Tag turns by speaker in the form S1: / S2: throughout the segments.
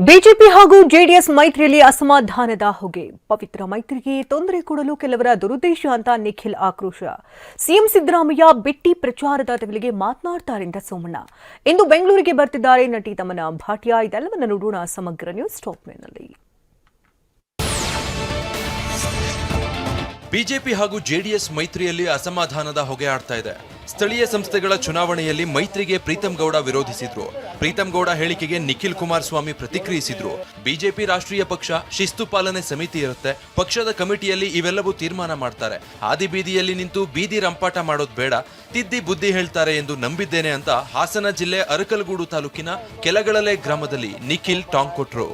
S1: BJP ಹಾಗೂ JDS ಮೈತ್ರಿಯಲ್ಲಿ ಅಸಮಾಧಾನದ ಹೊಗೆ. ಪವಿತ್ರ ಮೈತ್ರಿಗೆ ತೊಂದರೆ ಕೊಡಲು ಕೆಲವರ ದುರುದ್ದೇಶ ಅಂತ ನಿಖಿಲ್ ಆಕ್ರೋಶ. ಸಿಎಂ ಸಿದ್ದರಾಮಯ್ಯ ಬಿಟ್ಟಿ ಪ್ರಚಾರದ ತೆವಲಿಗೆ ಮಾತನಾಡ್ತಾರೆಂದ ಸೋಮಣ್ಣ. ಇಂದು ಬೆಂಗಳೂರಿಗೆ ಬರ್ತಿದ್ದಾರೆ ನಟಿ ತಮನ್ನ ಭಾಟಿಯಾ. ಇದೆಲ್ಲವನ್ನ ನೋಡೋಣ ಸಮಗ್ರ ನ್ಯೂಸ್ ಟಾಪ್ನಲ್ಲಿ.
S2: ಬಿಜೆಪಿ ಹಾಗೂ ಜೆಡಿಎಸ್ ಮೈತ್ರಿಯಲ್ಲಿ ಅಸಮಾಧಾನದ ಹೊಗೆ ಆಡ್ತಾ ಇದೆ. ಸ್ಥಳೀಯ ಸಂಸ್ಥೆಗಳ ಚುನಾವಣೆಯಲ್ಲಿ ಮೈತ್ರಿಗೆ ಪ್ರೀತಂ ಗೌಡ ವಿರೋಧಿಸಿದ್ರು. ಪ್ರೀತಂ ಗೌಡ ಹೇಳಿಕೆಗೆ ನಿಖಿಲ್ ಕುಮಾರಸ್ವಾಮಿ ಪ್ರತಿಕ್ರಿಯಿಸಿದ್ರು. ಬಿಜೆಪಿ ರಾಷ್ಟ್ರೀಯ ಪಕ್ಷ ಶಿಸ್ತು ಪಾಲನೆ ಸಮಿತಿ ಇರುತ್ತೆ, ಪಕ್ಷದ ಕಮಿಟಿಯಲ್ಲಿ ಇವೆಲ್ಲವೂ ತೀರ್ಮಾನ ಮಾಡ್ತಾರೆ. ಆದಿ ಬೀದಿಯಲ್ಲಿ ನಿಂತು ಬೀದಿ ರಂಪಾಟ ಮಾಡೋದು ಬೇಡ, ತಿದ್ದಿ ಬುದ್ಧಿ ಹೇಳ್ತಾರೆ ಎಂದು ನಂಬಿದ್ದೇನೆ ಅಂತ ಹಾಸನ ಜಿಲ್ಲೆ ಅರಕಲಗೂಡು ತಾಲೂಕಿನ ಕೆಳಗಳಲೆ ಗ್ರಾಮದಲ್ಲಿ ನಿಖಿಲ್ ಟಾಂಗ್ ಕೊಟ್ರು.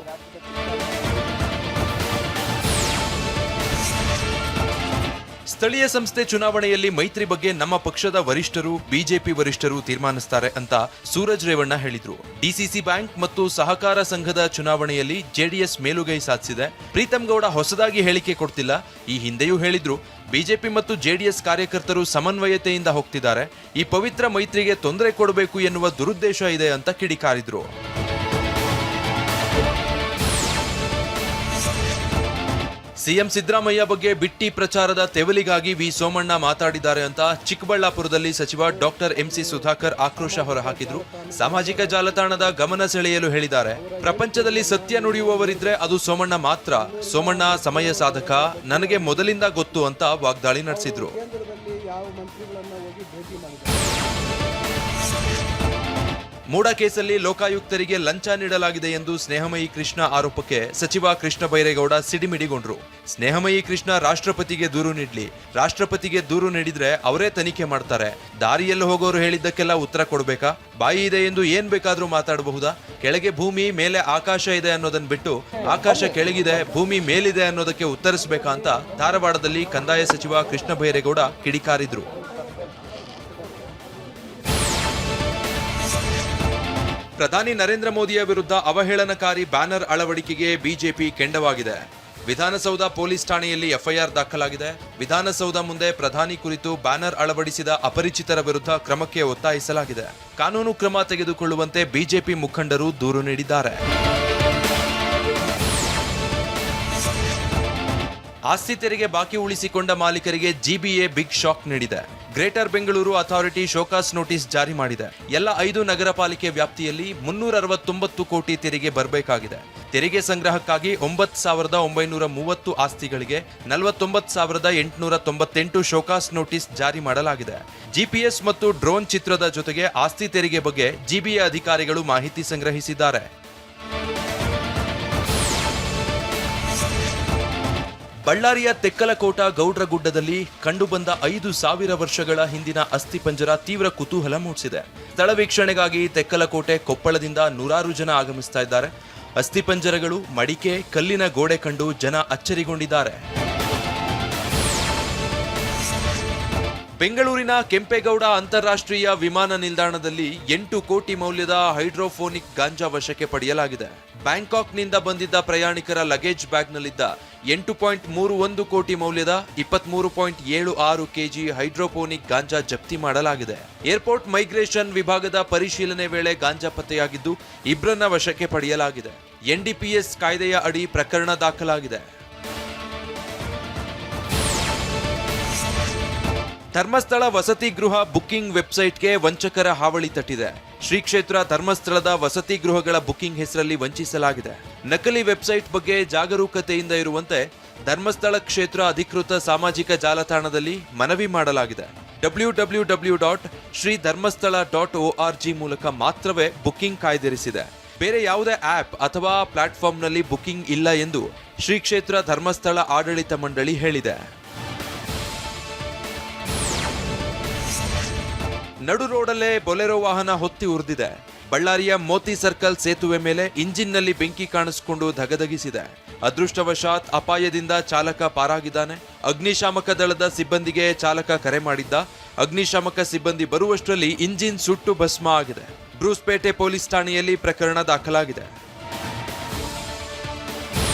S2: ಸ್ಥಳೀಯ ಸಂಸ್ಥೆ ಚುನಾವಣೆಯಲ್ಲಿ ಮೈತ್ರಿ ಬಗ್ಗೆ ನಮ್ಮ ಪಕ್ಷದ ವರಿಷ್ಠರು, ಬಿಜೆಪಿ ವರಿಷ್ಠರು ತೀರ್ಮಾನಿಸ್ತಾರೆ ಅಂತ ಸೂರಜ್ ರೇವಣ್ಣ ಹೇಳಿದ್ರು. ಡಿಸಿಸಿ ಬ್ಯಾಂಕ್ ಮತ್ತು ಸಹಕಾರ ಸಂಘದ ಚುನಾವಣೆಯಲ್ಲಿ ಜೆಡಿಎಸ್ ಮೇಲುಗೈ ಸಾಧಿಸಿದೆ. ಪ್ರೀತಂ ಗೌಡ ಹೊಸದಾಗಿ ಹೇಳಿಕೆ ಕೊಡ್ತಿಲ್ಲ, ಈ ಹಿಂದೆಯೂ ಹೇಳಿದ್ರು. ಬಿಜೆಪಿ ಮತ್ತು ಜೆಡಿಎಸ್ ಕಾರ್ಯಕರ್ತರು ಸಮನ್ವಯತೆಯಿಂದ ಹೋಗ್ತಿದ್ದಾರೆ. ಈ ಪವಿತ್ರ ಮೈತ್ರಿಗೆ ತೊಂದರೆ ಕೊಡಬೇಕು ಎನ್ನುವ ದುರುದ್ದೇಶ ಇದೆ ಅಂತ ಕಿಡಿಕಾರಿದ್ರು. ಸಿಎಂ ಸಿದ್ದರಾಮಯ್ಯ ಬಗ್ಗೆ ಬಿಟ್ಟಿ ಪ್ರಚಾರದ ತೆವಲಿಗಾಗಿ ವಿ ಸೋಮಣ್ಣ ಮಾತಾಡಿದ್ದಾರೆ ಅಂತ ಚಿಕ್ಕಬಳ್ಳಾಪುರದಲ್ಲಿ ಸಚಿವ ಡಾಕ್ಟರ್ ಎಂಸಿ ಸುಧಾಕರ್ ಆಕ್ರೋಶ ಹೊರಹಾಕಿದ್ರು. ಸಾಮಾಜಿಕ ಜಾಲತಾಣದ ಗಮನ ಸೆಳೆಯಲು ಹೇಳಿದ್ದಾರೆ. ಪ್ರಪಂಚದಲ್ಲಿ ಸತ್ಯ ನುಡಿಯುವವರಿದ್ರೆ ಅದು ಸೋಮಣ್ಣ ಮಾತ್ರ. ಸೋಮಣ್ಣ ಸಮಯ ಸಾಧಕ, ನನಗೆ ಮೊದಲಿಂದ ಗೊತ್ತು ಅಂತ ವಾಗ್ದಾಳಿ ನಡೆಸಿದ್ರು. ಮೂಡಾ ಕೇಸಲ್ಲಿ ಲೋಕಾಯುಕ್ತರಿಗೆ ಲಂಚ ನೀಡಲಾಗಿದೆ ಎಂದು ಸ್ನೇಹಮಯಿ ಕೃಷ್ಣ ಆರೋಪಕ್ಕೆ ಸಚಿವ ಕೃಷ್ಣ ಬೈರೇಗೌಡ ಸಿಡಿಮಿಡಿಗೊಂಡ್ರು. ಸ್ನೇಹಮಯಿ ಕೃಷ್ಣ ರಾಷ್ಟ್ರಪತಿಗೆ ದೂರು ನೀಡಲಿ, ರಾಷ್ಟ್ರಪತಿಗೆ ದೂರು ನೀಡಿದ್ರೆ ಅವರೇ ತನಿಖೆ ಮಾಡ್ತಾರೆ. ದಾರಿಯಲ್ಲಿ ಹೋಗೋರು ಹೇಳಿದ್ದಕ್ಕೆಲ್ಲ ಉತ್ತರ ಕೊಡ್ಬೇಕಾ? ಬಾಯಿ ಇದೆ ಎಂದು ಏನ್ ಬೇಕಾದ್ರೂ ಮಾತಾಡಬಹುದಾ? ಕೆಳಗೆ ಭೂಮಿ, ಮೇಲೆ ಆಕಾಶ ಇದೆ ಅನ್ನೋದನ್ನ ಬಿಟ್ಟು ಆಕಾಶ ಕೆಳಗಿದೆ, ಭೂಮಿ ಮೇಲಿದೆ ಅನ್ನೋದಕ್ಕೆ ಉತ್ತರಿಸಬೇಕಾ ಅಂತ ಧಾರವಾಡದಲ್ಲಿ ಕಂದಾಯ ಸಚಿವ ಕೃಷ್ಣ ಬೈರೇಗೌಡ ಕಿಡಿಕಾರಿದ್ರು. ಪ್ರಧಾನಿ ನರೇಂದ್ರ ಮೋದಿಯ ವಿರುದ್ಧ ಅವಹೇಳನಕಾರಿ ಬ್ಯಾನರ್ ಅಳವಡಿಕೆಗೆ ಬಿಜೆಪಿ ಕೆಂಡವಾಗಿದೆ. ವಿಧಾನಸೌಧ ಪೊಲೀಸ್ ಠಾಣೆಯಲ್ಲಿ ಎಫ್ಐಆರ್ ದಾಖಲಾಗಿದೆ. ವಿಧಾನಸೌಧ ಮುಂದೆ ಪ್ರಧಾನಿ ಕುರಿತು ಬ್ಯಾನರ್ ಅಳವಡಿಸಿದ ಅಪರಿಚಿತರ ವಿರುದ್ಧ ಕ್ರಮಕ್ಕೆ ಒತ್ತಾಯಿಸಲಾಗಿದೆ. ಕಾನೂನು ಕ್ರಮ ತೆಗೆದುಕೊಳ್ಳುವಂತೆ ಬಿಜೆಪಿ ಮುಖಂಡರು ದೂರು ನೀಡಿದ್ದಾರೆ. ಆಸ್ತಿ ತೆರಿಗೆ ಬಾಕಿ ಉಳಿಸಿಕೊಂಡ ಮಾಲೀಕರಿಗೆ ಜಿಬಿಎ ಬಿಗ್ ಶಾಕ್ ನೀಡಿದೆ. Greater Bengaluru authority show cause notice ಜಾರಿ ಮಾಡಿದೆ. ಎಲ್ಲ 5 ನಗರ ಪಾಲಿಕೆ ವ್ಯಾಪ್ತಿಯಲ್ಲಿ 369 ಕೋಟಿ ತೆರಿಗೆ ಬರಬೇಕಾಗಿದೆ. ತೆರಿಗೆ ಸಂಗ್ರಹಕ್ಕಾಗಿ 9,930 ಆಸ್ತಿಗಳಿಗೆ 49,898 ಶೋಕಾಸ್ ನೋಟಿಸ್ ಜಾರಿ ಮಾಡಲಾಗಿದೆ. ಜಿಪಿಎಸ್ ಮತ್ತು ಡ್ರೋನ್ ಚಿತ್ರದ ಜೊತೆಗೆ ಆಸ್ತಿ ತೆರಿಗೆ ಬಗ್ಗೆ ಜಿಬಿಎ ಅಧಿಕಾರಿಗಳು ಮಾಹಿತಿ ಸಂಗ್ರಹಿಸಿದ್ದಾರೆ. ಬಳ್ಳಾರಿಯ ತೆಕ್ಕಲಕೋಟ ಗೌಡ್ರಗುಡ್ಡದಲ್ಲಿ ಕಂಡುಬಂದ 5,000 ವರ್ಷಗಳ ಹಿಂದಿನ ಅಸ್ಥಿಪಂಜರ ತೀವ್ರ ಕುತೂಹಲ ಮೂಡಿಸಿದೆ. ಸ್ಥಳ ವೀಕ್ಷಣೆಗಾಗಿ ತೆಕ್ಕಲಕೋಟೆ, ಕೊಪ್ಪಳದಿಂದ ನೂರಾರು ಜನ ಆಗಮಿಸ್ತಾ ಇದ್ದಾರೆ. ಅಸ್ಥಿಪಂಜರಗಳು, ಮಡಿಕೆ, ಕಲ್ಲಿನ ಗೋಡೆ ಕಂಡು ಜನ ಅಚ್ಚರಿಗೊಂಡಿದ್ದಾರೆ. ಬೆಂಗಳೂರಿನ ಕೆಂಪೇಗೌಡ ಅಂತಾರಾಷ್ಟ್ರೀಯ ವಿಮಾನ ನಿಲ್ದಾಣದಲ್ಲಿ 8 ಕೋಟಿ ಮೌಲ್ಯದ ಹೈಡ್ರೋಫೋನಿಕ್ ಗಾಂಜಾ ವಶಕ್ಕೆ ಪಡೆಯಲಾಗಿದೆ. ಬ್ಯಾಂಕಾಕ್ನಿಂದ ಬಂದಿದ್ದ ಪ್ರಯಾಣಿಕರ ಲಗೇಜ್ ಬ್ಯಾಗ್ನಲ್ಲಿದ್ದ 8.31 ಕೋಟಿ ಮೌಲ್ಯದ 23.76 ಕೆಜಿ ಹೈಡ್ರೋಫೋನಿಕ್ ಗಾಂಜಾ ಜಪ್ತಿ ಮಾಡಲಾಗಿದೆ. ಏರ್ಪೋರ್ಟ್ ಮೈಗ್ರೇಷನ್ ವಿಭಾಗದ ಪರಿಶೀಲನೆ ವೇಳೆ ಗಾಂಜಾ ಪತ್ತೆಯಾಗಿದ್ದು ಇಬ್ಬರನ್ನ ವಶಕ್ಕೆ ಪಡೆಯಲಾಗಿದೆ. ಎನ್ಡಿಪಿಎಸ್ ಕಾಯ್ದೆಯ ಅಡಿ ಪ್ರಕರಣ ದಾಖಲಾಗಿದೆ. ಧರ್ಮಸ್ಥಳ ವಸತಿ ಗೃಹ ಬುಕ್ಕಿಂಗ್ ವೆಬ್ಸೈಟ್ಗೆ ವಂಚಕರ ಹಾವಳಿ ತಟ್ಟಿದೆ. ಶ್ರೀ ಕ್ಷೇತ್ರ ಧರ್ಮಸ್ಥಳದ ವಸತಿ ಗೃಹಗಳ ಬುಕ್ಕಿಂಗ್ ಹೆಸರಲ್ಲಿ ವಂಚಿಸಲಾಗಿದೆ. ನಕಲಿ ವೆಬ್ಸೈಟ್ ಬಗ್ಗೆ ಜಾಗರೂಕತೆಯಿಂದ ಇರುವಂತೆ ಧರ್ಮಸ್ಥಳ ಕ್ಷೇತ್ರ ಅಧಿಕೃತ ಸಾಮಾಜಿಕ ಜಾಲತಾಣದಲ್ಲಿ ಮನವಿ ಮಾಡಲಾಗಿದೆ. www.sridharmasthala.org ಮೂಲಕ ಮಾತ್ರವೇ ಬುಕ್ಕಿಂಗ್ ಕಾಯ್ದಿರಿಸಿದೆ. ಬೇರೆ ಯಾವುದೇ ಆಪ್ ಅಥವಾ ಪ್ಲಾಟ್ಫಾರ್ಮ್ನಲ್ಲಿ ಬುಕ್ಕಿಂಗ್ ಇಲ್ಲ ಎಂದು ಶ್ರೀ ಕ್ಷೇತ್ರ ಧರ್ಮಸ್ಥಳ ಆಡಳಿತ ಮಂಡಳಿ ಹೇಳಿದೆ. ನಡು ರೋಡಲ್ಲೇ ಬೊಲೆರೋ ವಾಹನ ಹೊತ್ತಿ ಉರಿದಿದೆ. ಬಳ್ಳಾರಿಯ ಮೋತಿ ಸರ್ಕಲ್ ಸೇತುವೆ ಮೇಲೆ ಇಂಜಿನ್ನಲ್ಲಿ ಬೆಂಕಿ ಕಾಣಿಸಿಕೊಂಡು ಧಗಧಗಿಸಿದೆ. ಅದೃಷ್ಟವಶಾತ್ ಅಪಾಯದಿಂದ ಚಾಲಕ ಪಾರಾಗಿದ್ದಾನೆ. ಅಗ್ನಿಶಾಮಕ ದಳದ ಸಿಬ್ಬಂದಿಗೆ ಚಾಲಕ ಕರೆ ಮಾಡಿದ್ದ. ಅಗ್ನಿಶಾಮಕ ಸಿಬ್ಬಂದಿ ಬರುವಷ್ಟರಲ್ಲಿ ಇಂಜಿನ್ ಸುಟ್ಟು ಭಸ್ಮ ಆಗಿದೆ. ಬ್ರೂಸ್ಪೇಟೆ ಪೊಲೀಸ್ ಠಾಣೆಯಲ್ಲಿ ಪ್ರಕರಣ ದಾಖಲಾಗಿದೆ.